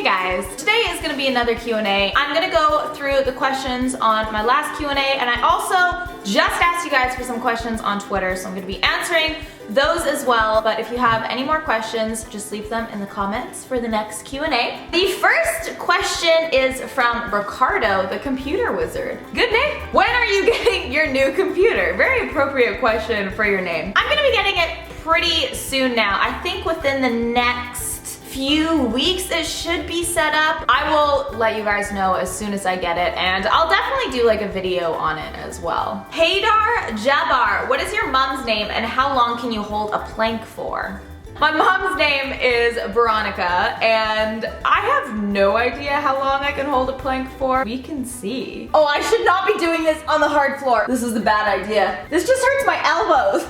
guys, today is gonna be another Q&A. I'm gonna go through the questions on my last Q&A, and I also just asked you guys for some questions on Twitter, so I'm gonna be answering those as well. But if you have any more questions, just leave them in the comments for the next Q&A. The first question is from Ricardo, the computer wizard. Good name. When are you getting your new computer? Very appropriate question for your name. I'm gonna be getting it pretty soon now. I think within the next few weeks it should be set up. I will let you guys know as soon as I get it, and I'll definitely do like a video on it as well. Haydar Jabbar, what is your mom's name and how long can you hold a plank for? My mom's name is Veronica, and I have no idea how long I can hold a plank for. We can see. Oh, I should not be doing this on the hard floor. This is a bad idea. This just hurts my elbows.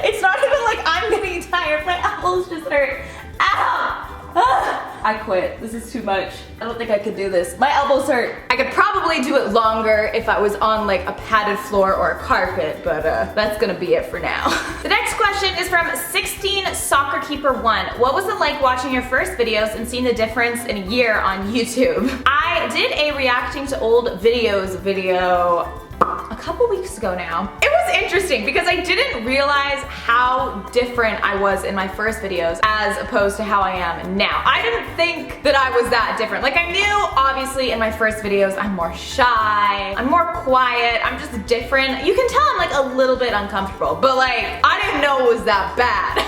It's not even like I'm getting tired. My elbows just hurt. Ow! I quit. This is too much. I don't think I could do this. My elbows hurt. I could probably do it longer if I was on like a padded floor or a carpet, but that's gonna be it for now. The next question is from 16 Soccer Keeper 1. What was it like watching your first videos and seeing the difference in a year on YouTube? I did a reacting to old videos video a couple weeks ago now. It was interesting because I didn't realize how different I was in my first videos as opposed to how I am now. I didn't think that I was that different. Like, I knew obviously in my first videos I'm more shy, I'm more quiet, I'm just different. You can tell I'm like a little bit uncomfortable, but like I didn't know it was that bad.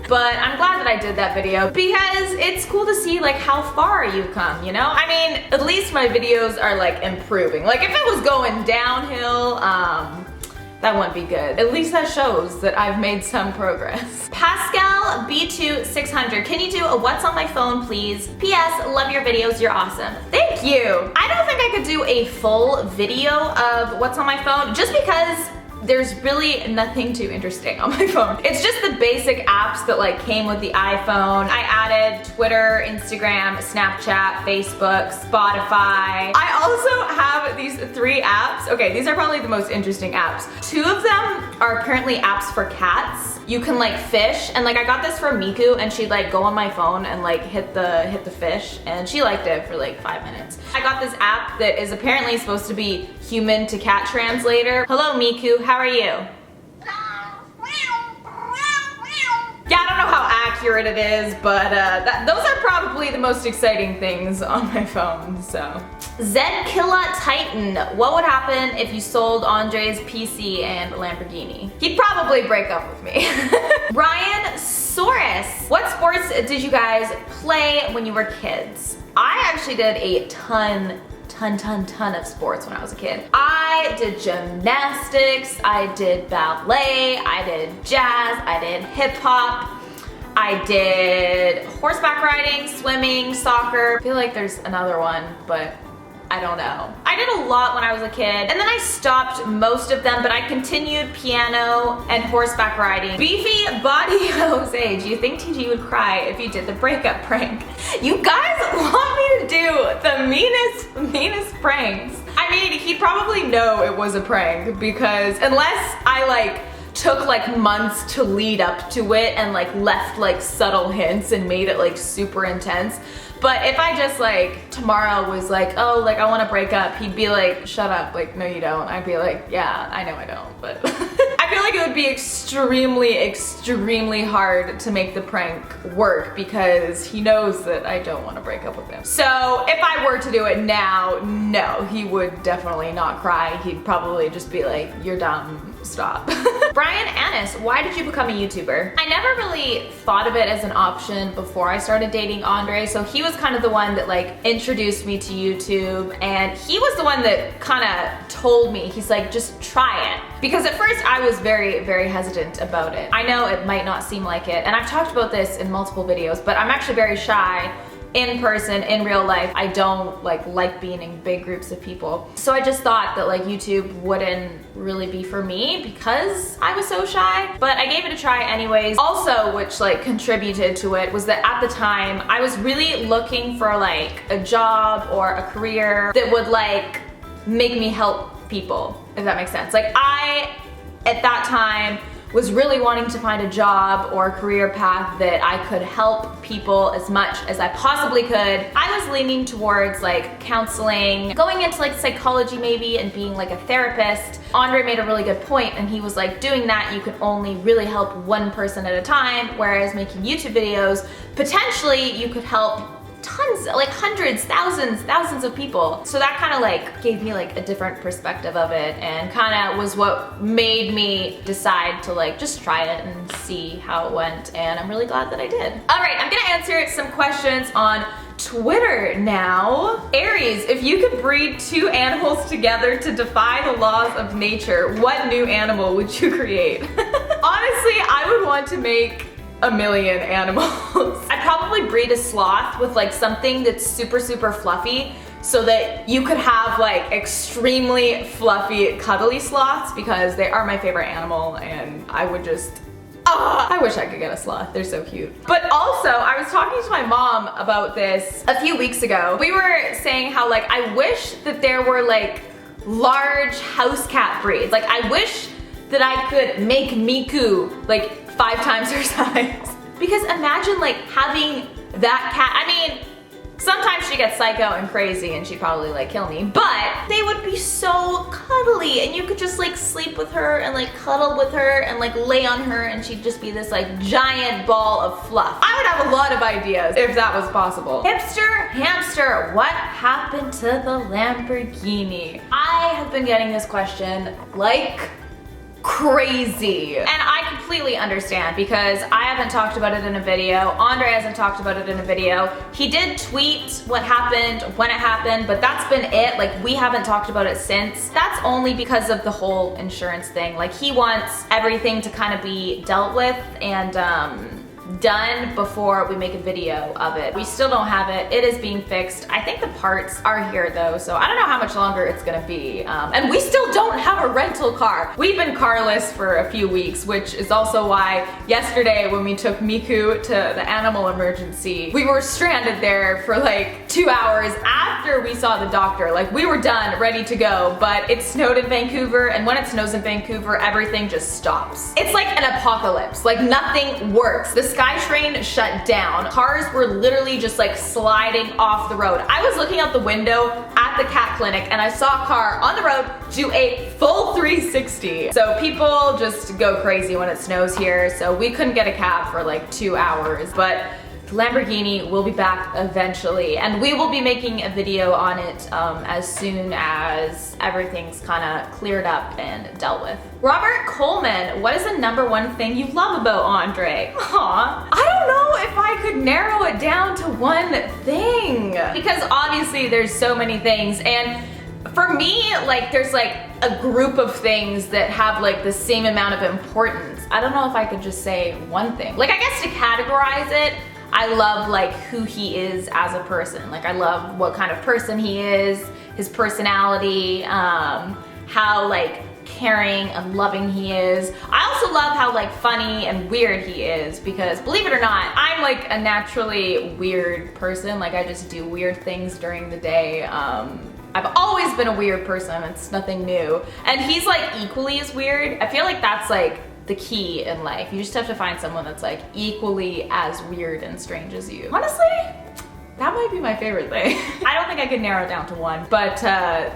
But I'm glad that I did that video because it's cool to see like how far you've come, you know? I mean, at least my videos are like improving. Like if it was going downhill, that wouldn't be good. At least that shows that I've made some progress. Pascal B2 600, can you do a what's on my phone please? PS, love your videos, you're awesome. Thank you. I don't think I could do a full video of what's on my phone just because there's really nothing too interesting on my phone. It's just the basic apps that like came with the iPhone. I added Twitter, Instagram, Snapchat, Facebook, Spotify. I also have these 3 apps. Okay, these are probably the most interesting apps. 2 of them are apparently apps for cats. You can like fish, and like I got this from Miku, and she'd like go on my phone and like hit the fish, and she liked it for like 5 minutes. I got this app that is apparently supposed to be human to cat translator. Hello Miku, how are you? Yeah, I don't know how accurate it is, but those are probably the most exciting things on my phone, so. Zedkilla Titan, what would happen if you sold Andre's PC and Lamborghini? He'd probably break up with me. Ryan Soros, what sports did you guys play when you were kids? I actually did a ton of sports when I was a kid. I did gymnastics, I did ballet, I did jazz, I did hip hop, I did horseback riding, swimming, soccer. I feel like there's another one, but I don't know. I did a lot when I was a kid, and then I stopped most of them, but I continued piano and horseback riding. Beefy Body Jose, do you think TG would cry if you did the breakup prank? You guys want me to do the meanest pranks. I mean, he'd probably know it was a prank because unless I like took like months to lead up to it and like left like subtle hints and made it like super intense. But if I just like tomorrow was like, oh, like I want to break up, he'd be like, shut up, like no you don't. I'd be like, yeah, I know I don't, but I feel like it would be extremely hard to make the prank work because he knows that I don't want to break up with him. So if I were to do it now, no, he would definitely not cry. He'd probably just be like, you're dumb, stop. Brian Annis, why did you become a YouTuber? I never really thought of it as an option before I started dating Andre, so he was kind of the one that like introduced me to YouTube, and he was the one that kind of told me, he's like, just try it. Because at first I was very hesitant about it. I know it might not seem like it, and I've talked about this in multiple videos, but I'm actually very shy in person, in real life. I don't like being in big groups of people. So I just thought that like YouTube wouldn't really be for me because I was so shy, but I gave it a try anyways. Also, which like contributed to it, was that at the time I was really looking for like a job or a career that would like make me help people, if that makes sense. Like I, at that time, was really wanting to find a job or a career path that I could help people as much as I possibly could. I was leaning towards like counseling, going into like psychology maybe, and being like a therapist. Andre made a really good point, and he was like, doing that you can only really help one person at a time, whereas making YouTube videos, potentially you could help tons, like hundreds, thousands of people. So that kind of like gave me like a different perspective of it, and kind of was what made me decide to like just try it and see how it went, and I'm really glad that I did. All right, I'm gonna answer some questions on Twitter now. Aries, if you could breed 2 animals together to defy the laws of nature, what new animal would you create? Honestly, I would want to make a million animals. I'd probably breed a sloth with like something that's super fluffy, so that you could have like extremely fluffy, cuddly sloths, because they are my favorite animal, and I would just, I wish I could get a sloth. They're so cute. But also, I was talking to my mom about this a few weeks ago. We were saying how like I wish that there were like large house cat breeds. Like I wish that I could make Miku like 5 times her size. Because imagine like having that cat. I mean, sometimes she gets psycho and crazy and she'd probably like kill me, but they would be so cuddly, and you could just like sleep with her and like cuddle with her and like lay on her, and she'd just be this like giant ball of fluff. I would have a lot of ideas if that was possible. Hipster, hamster, what happened to the Lamborghini? I have been getting this question like crazy. And I completely understand, because I haven't talked about it in a video. Andre hasn't talked about it in a video. He did tweet what happened, when it happened, but that's been it. Like, we haven't talked about it since. That's only because of the whole insurance thing. Like, he wants everything to kind of be dealt with and done before we make a video of it. We still don't have it. It is being fixed. I think the parts are here though, so I don't know how much longer it's gonna be. And we still don't have a rental car. We've been carless for a few weeks, which is also why yesterday when we took Miku to the animal emergency, we were stranded there for like 2 hours after we saw the doctor. Like, we were done, ready to go, but it snowed in Vancouver, and when it snows in Vancouver, everything just stops. It's like an apocalypse. Like, nothing works. The SkyTrain shut down. Cars were literally just like sliding off the road. I was looking out the window at the cat clinic and I saw a car on the road do a full 360. So people just go crazy when it snows here. So we couldn't get a cab for like 2 hours, but the Lamborghini will be back eventually, and we will be making a video on it as soon as everything's kind of cleared up and dealt with. Robert Coleman, what is the #1 thing you love about Andre? Aw, I don't know if I could narrow it down to one thing, because obviously there's so many things, and for me, like, there's like a group of things that have like the same amount of importance. I don't know if I could just say one thing. Like, I guess to categorize it, I love like who he is as a person. Like, I love what kind of person he is, his personality, how like caring and loving he is. I also love how like funny and weird he is, because believe it or not, I'm like a naturally weird person. Like, I just do weird things during the day. I've always been a weird person. It's nothing new. And he's like equally as weird. I feel like that's like the key in life. You just have to find someone that's like equally as weird and strange as you. Honestly, that might be my favorite thing. I don't think I could narrow it down to one, but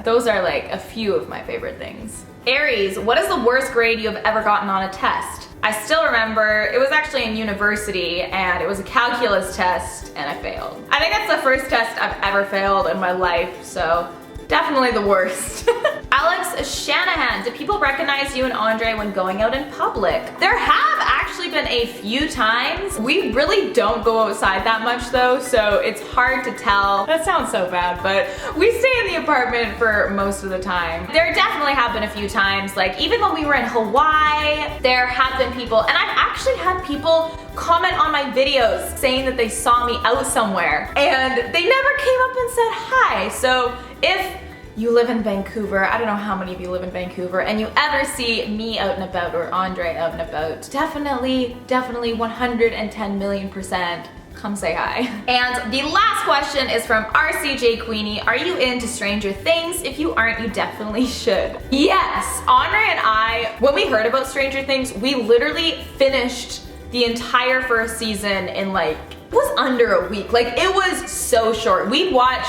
those are like a few of my favorite things. Aries, what is the worst grade you have ever gotten on a test? I still remember, it was actually in university, and it was a calculus test, and I failed. I think that's the first test I've ever failed in my life, so definitely the worst. Alex Shanahan, do people recognize you and Andre when going out in public? There have actually been a few times. We really don't go outside that much though, so it's hard to tell. That sounds so bad, but we stay in the apartment for most of the time. There definitely have been a few times, like even when we were in Hawaii, there have been people, and I've actually had people comment on my videos saying that they saw me out somewhere, and they never came up and said hi. So if you live in Vancouver, I don't know how many of you live in Vancouver, and you ever see me out and about or Andre out and about, definitely 110 million% come say hi. And the last question is from RCJ Queenie. Are you into Stranger Things? If you aren't, you definitely should. Yes, Andre and I, when we heard about Stranger Things, we literally finished the entire first season in like, it was under a week. Like, it was so short. We'd watch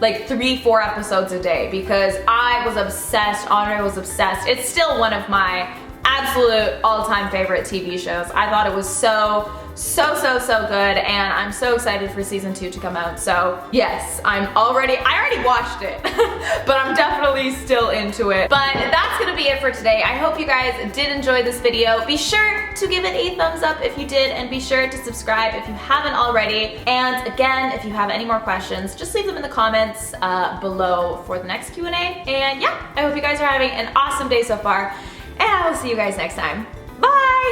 like 3-4 episodes a day because I was obsessed, Andre was obsessed. It's still one of my absolute all-time favorite TV shows. I thought it was so good, and I'm so excited for season 2 to come out. So yes, I already watched it, but I'm definitely still into it. But that's gonna be it for today. I hope you guys did enjoy this video. Be sure to give it a thumbs up if you did, and be sure to subscribe if you haven't already. And again, if you have any more questions, just leave them in the comments below for the next Q&A. And yeah, I hope you guys are having an awesome day so far, and I will see you guys next time. Bye!